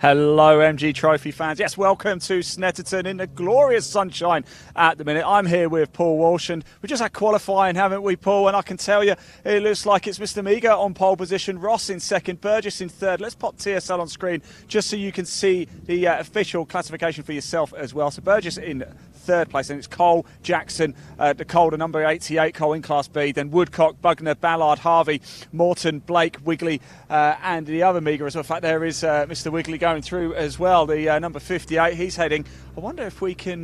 Hello, MG Trophy fans. Yes, welcome to Snetterton in the glorious sunshine at the minute. I'm here with Paul Walsh, and we just had qualifying, haven't we, Paul? And I can tell you, it looks like it's Mr. Meager on pole position, Ross in second, Burgess in third. Let's pop TSL on screen just so you can see the official classification for yourself as well. So Burgess in third place, and it's Cole, Jackson, the Cole, the number 88, Cole in Class B, then Woodcock, Bugner, Ballard, Harvey, Morton, Blake, Wigley, and the other Meager as well. In fact, there is Mr. Wigley going through as well, the number 58, he's heading. I wonder if we can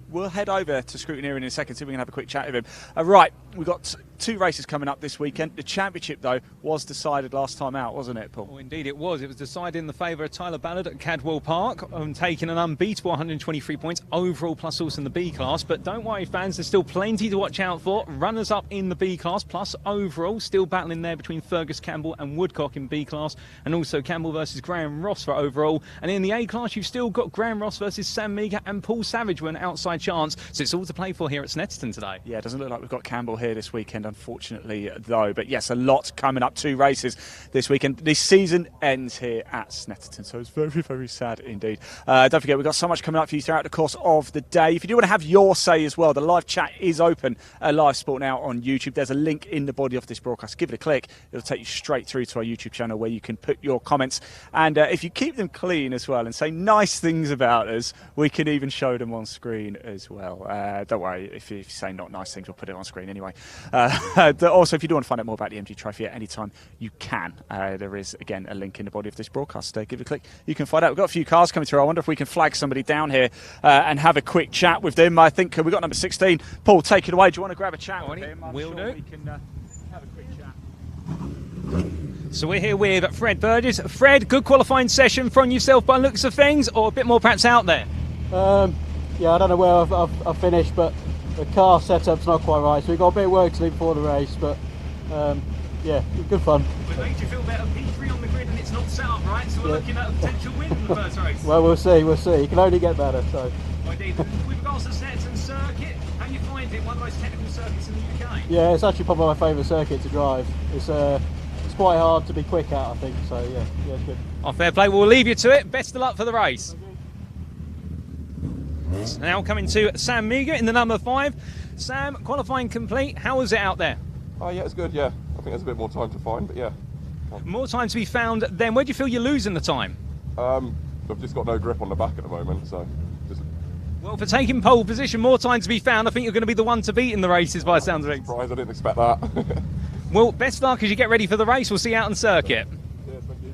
we'll head over to Scrutineering in a second, see if we can have a quick chat with him. Right, we've got two races coming up this weekend. The championship, though, was decided last time out, wasn't it, Paul? Oh, indeed it was. It was decided in the favour of Tyler Ballard at Cadwell Park, taking an unbeatable 123 points overall, plus also in the B class. But don't worry, fans, there's still plenty to watch out for. Runners up in the B class, plus overall, still battling there between Fergus Campbell and Woodcock in B class, and also Campbell versus Graham Ross for overall. And in the A class, you've still got Graham Ross versus Sam Meager and Paul Savage with an outside chance. So it's all to play for here at Snetterton today. Yeah, it doesn't look like we've got Campbell here this weekend, unfortunately, though. But yes, a lot coming up. Two races this weekend. This season ends here at Snetterton, so it's very, very sad indeed. Don't forget, we've got so much coming up for you throughout the course of the day. If you do want to have your say as well, the live chat is open at Live Sport now on YouTube. There's a link in the body of this broadcast. Give it a click. It'll take you straight through to our YouTube channel where you can put your comments. And if you keep them clean as well and say nice things about us, we can even show them on screen as well. Don't worry, if you say not nice things, we'll put it on screen anyway. Also, if you do want to find out more about the MG Trophy at any time, you can. There is, again, a link in the body of this broadcast. Give it a click. You can find out. We've got a few cars coming through. I wonder if we can flag somebody down here and have a quick chat with them. I think we've got number 16. Paul, take it away. Do you want to grab a chat with him? We'll do. We can have a quick chat. So we're here with Fred Burgess. Fred, good qualifying session from yourself by the looks of things, or a bit more perhaps out there? Yeah, I don't know where I've finished, but the car setup's not quite right, so we've got a bit of work to do before the race, but yeah, good fun. It makes you feel better. P3 on the grid and it's not set up right, so we're looking at a potential win in the first race. Well, we'll see. You can only get better. So. Indeed. With regards to the Snetterton circuit, how you find it? One of the most technical circuits in the UK. Yeah, it's actually probably my favourite circuit to drive. It's quite hard to be quick at, I think. So yeah, it's good. Oh, fair play. We'll leave you to it. Best of luck for the race. So now coming to Sam Meager in the number 5. Sam, qualifying complete. How was it out there? Oh yeah, it's good. Yeah, I think there's a bit more time to find, but yeah. More time to be found. Then where do you feel you're losing the time? I've just got no grip on the back at the moment, so just. Well, for taking pole position, more time to be found. I think you're going to be the one to beat in the races by the sounds of it. Surprised, I didn't expect that. Well, best of luck as you get ready for the race. We'll see you out on circuit. Cheers, thank you.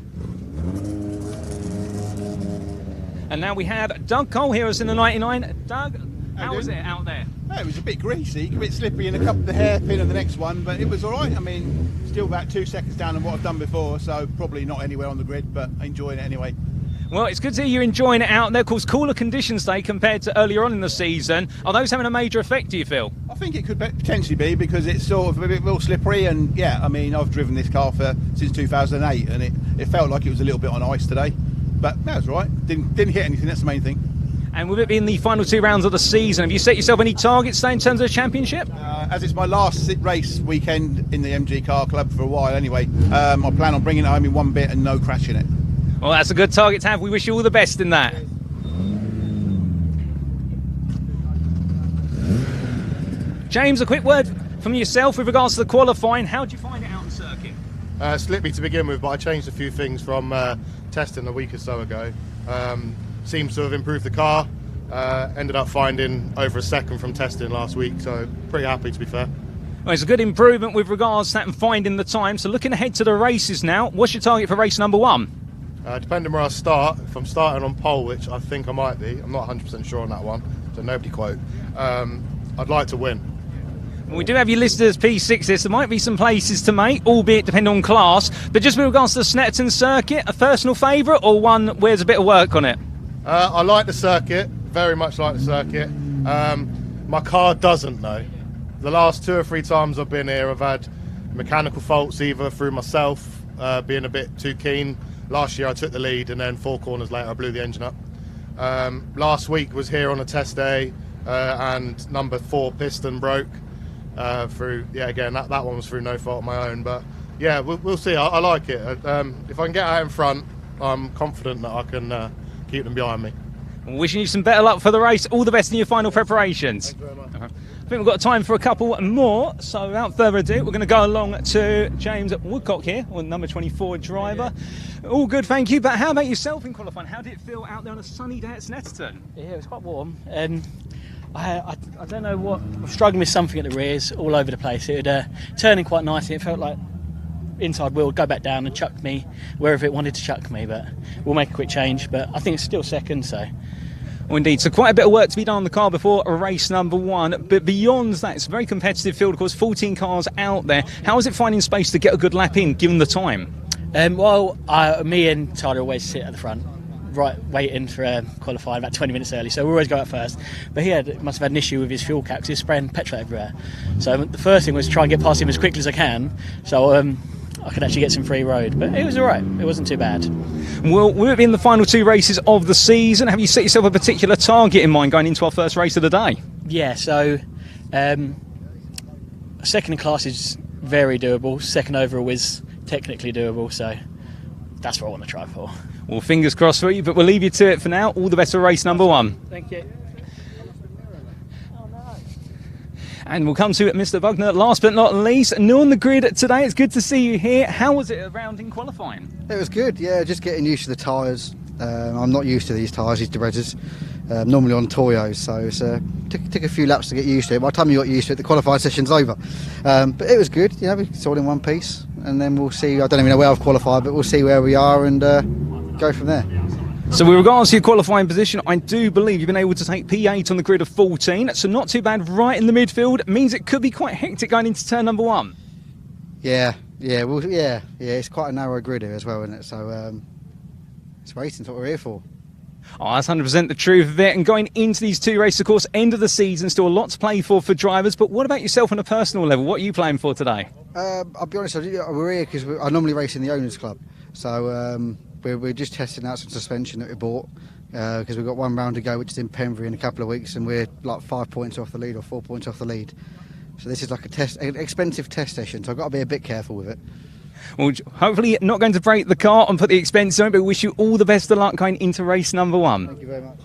And now we have Doug Cole here us in the 99. Doug, how was it out there? Oh, it was a bit greasy, a bit slippery in a couple of the hairpin of the next one, but it was all right. I mean, still about 2 seconds down on what I've done before, so probably not anywhere on the grid, but enjoying it anyway. Well, it's good to hear you're enjoying it out there. Of course, cooler conditions today compared to earlier on in the season. Are those having a major effect, do you feel? I think it could potentially be, because it's sort of a bit real slippery, and yeah, I mean, I've driven this car since 2008, and it felt like it was a little bit on ice today, but that was all right. Didn't hit anything, that's the main thing. And with it being the final 2 rounds of the season, have you set yourself any targets today in terms of the championship? As it's my last race weekend in the MG Car Club for a while anyway, I plan on bringing it home in one bit and no crashing it. Well, that's a good target to have. We wish you all the best in that. James, a quick word from yourself with regards to the qualifying. How did you find it out on circuit? Slippy to begin with, but I changed a few things from testing a week or so ago. Seems to have improved the car. Ended up finding over a second from testing last week, so pretty happy to be fair. Well, it's a good improvement with regards to that and finding the time. So looking ahead to the races now, what's your target for race number 1? Depending where I start, if I'm starting on pole, which I think I might be, I'm not 100% sure on that one, so nobody quote, I'd like to win. Well, we do have you listed as P6s. There might be some places to make, albeit depending on class. But just with regards to the Snetterton circuit, a personal favourite or one where there's a bit of work on it? I like the circuit, very much like the circuit. My car doesn't though. The last 2 or 3 times I've been here, I've had mechanical faults either through myself being a bit too keen. Last year I took the lead, and then 4 corners later I blew the engine up. Last week was here on a test day, and number 4 piston broke through. Yeah, again that one was through no fault of my own. But yeah, we'll see. I like it. If I can get out in front, I'm confident that I can keep them behind me. Wishing you some better luck for the race. All the best in your final preparations. Thank you very much. I think we've got time for a couple more, so without further ado, we're going to go along to James Woodcock here, or number 24 driver. All good, thank you. But how about yourself in qualifying? How did it feel out there on a sunny day at Snetterton? Yeah, it was quite warm. I don't know what. I'm struggling with something at the rears, all over the place. It would turning quite nicely. It felt like inside wheel would go back down and chuck me wherever it wanted to chuck me. But we'll make a quick change. But I think it's still second, so. Well, indeed, so quite a bit of work to be done on the car before race number 1, but beyond that, it's a very competitive field, of course, 14 cars out there. How is it finding space to get a good lap in, given the time? Me and Tyler always sit at the front, right, waiting for qualifying about 20 minutes early, so we always go out first. But he must have had an issue with his fuel cap because he was spraying petrol everywhere. So the first thing was to try and get past him as quickly as I can, so I could actually get some free road. But it was all right, it wasn't too bad. Well, we're in the final 2 races of the season. Have you set yourself a particular target in mind going into our first race of the day? Yeah, so second in class is very doable. Second overall is technically doable, so that's what I want to try for. Well, fingers crossed for you, but we'll leave you to it for now. All the best for race number 1. Thank you. And we'll come to it, Mr. Bugner, last but not least. New on the grid today. It's good to see you here. How was it around in qualifying? It was good, yeah, just getting used to the tyres. I'm not used to these tyres, these Derezzers. Normally on Toyos, so it's took a few laps to get used to it. By the time you got used to it, the qualifying session's over. But it was good, you know, it's all in one piece. And then we'll see, I don't even know where I've qualified, but we'll see where we are and go from there. So with regards to your qualifying position, I do believe you've been able to take P8 on the grid of 14, so not too bad right in the midfield. Means it could be quite hectic going into turn number 1. Yeah, it's quite a narrow grid here as well, isn't it? So it's racing's what we're here for. Oh, that's 100% the truth of it. And going into these 2 races, of course, end of the season, still a lot to play for drivers. But what about yourself on a personal level? What are you playing for today? I'll be honest, we're here because I normally race in the Owners Club. So we're just testing out some suspension that we bought because we've got 1 round to go, which is in Pembrey in a couple of weeks, and we're like 5 points off the lead or 4 points off the lead. So this is like an expensive test session, so I've got to be a bit careful with it. Well, hopefully not going to break the car and put the expense on, but wish you all the best of luck going into race number 1. Thank you very much.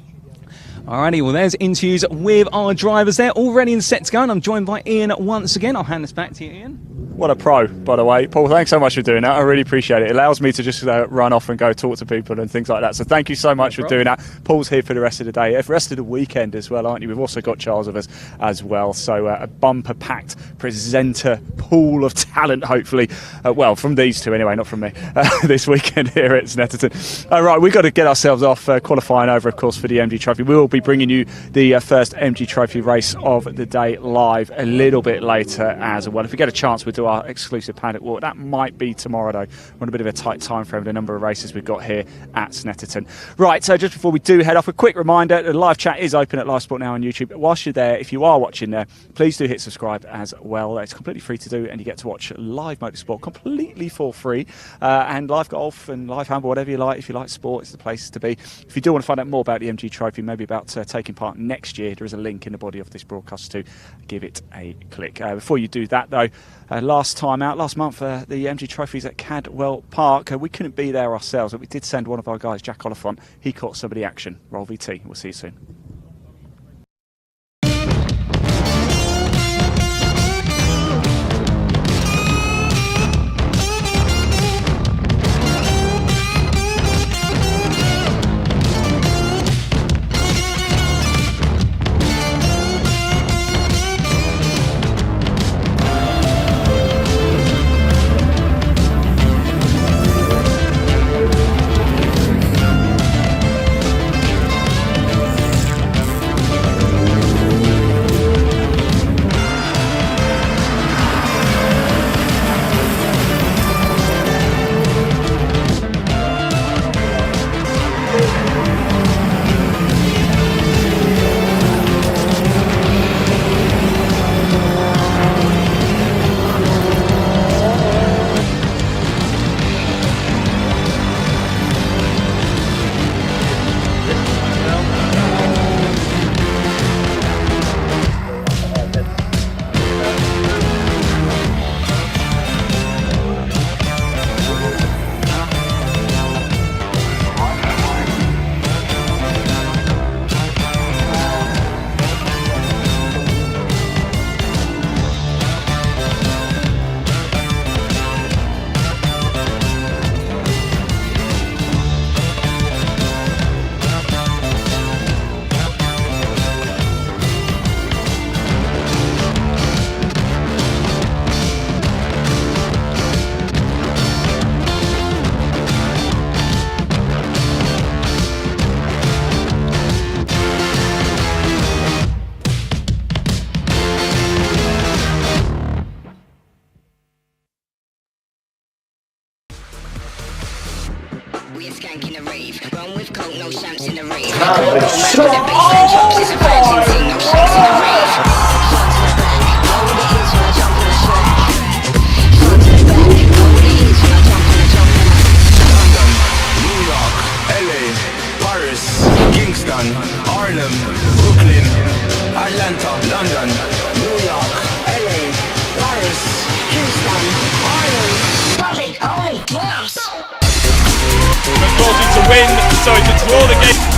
Alrighty, well there's interviews with our drivers there, all ready and set to go, and I'm joined by Ian once again. I'll hand this back to you, Ian. What a pro, by the way. Paul, thanks so much for doing that. I really appreciate it. It allows me to just run off and go talk to people and things like that. So thank you so much for doing that. Paul's here for the rest of the day, for the rest of the weekend as well, aren't you? We've also got Charles with us as well. So a bumper-packed presenter pool of talent, hopefully. Well, from these two anyway, not from me, this weekend here at Snetterton. Right, we've got to get ourselves off qualifying over, of course, for the MG Trophy. We will be bringing you the first MG Trophy race of the day live a little bit later as well. If we get a chance, we'll do our exclusive paddock walk. That might be tomorrow though. We're on a bit of a tight time frame with the number of races we've got here at Snetterton. Right, so just before we do head off, a quick reminder, the live chat is open at Live Sport Now on YouTube. Whilst you're there, if you are watching there, please do hit subscribe as well. It's completely free to do, and you get to watch live motorsport completely for free, and live golf and live handball, whatever you like. If you like sport, it's the place to be. If you do want to find out more about the MG Trophy, maybe about taking part next year, there is a link in the body of this broadcast to give it a click. Before you do that though, last month, the MG Trophies at Cadwell Park. We couldn't be there ourselves, but we did send one of our guys, Jack Oliphant. He caught some of the action. Roll VT. We'll see you soon. skank in the rave. Run with coke, no shanks in the rave. The baseline drops, it's a virgin thing, no shanks in the rave. Front to the back, know what it is when I jump on the track. Front to the back, know what it is when I jump on the London, New York, LA, Paris, Kingston, Harlem, Brooklyn, Atlanta, London, New York, LA, Paris, Kingston, Harlem, Public, oh yes! But to win, sorry, to draw the game.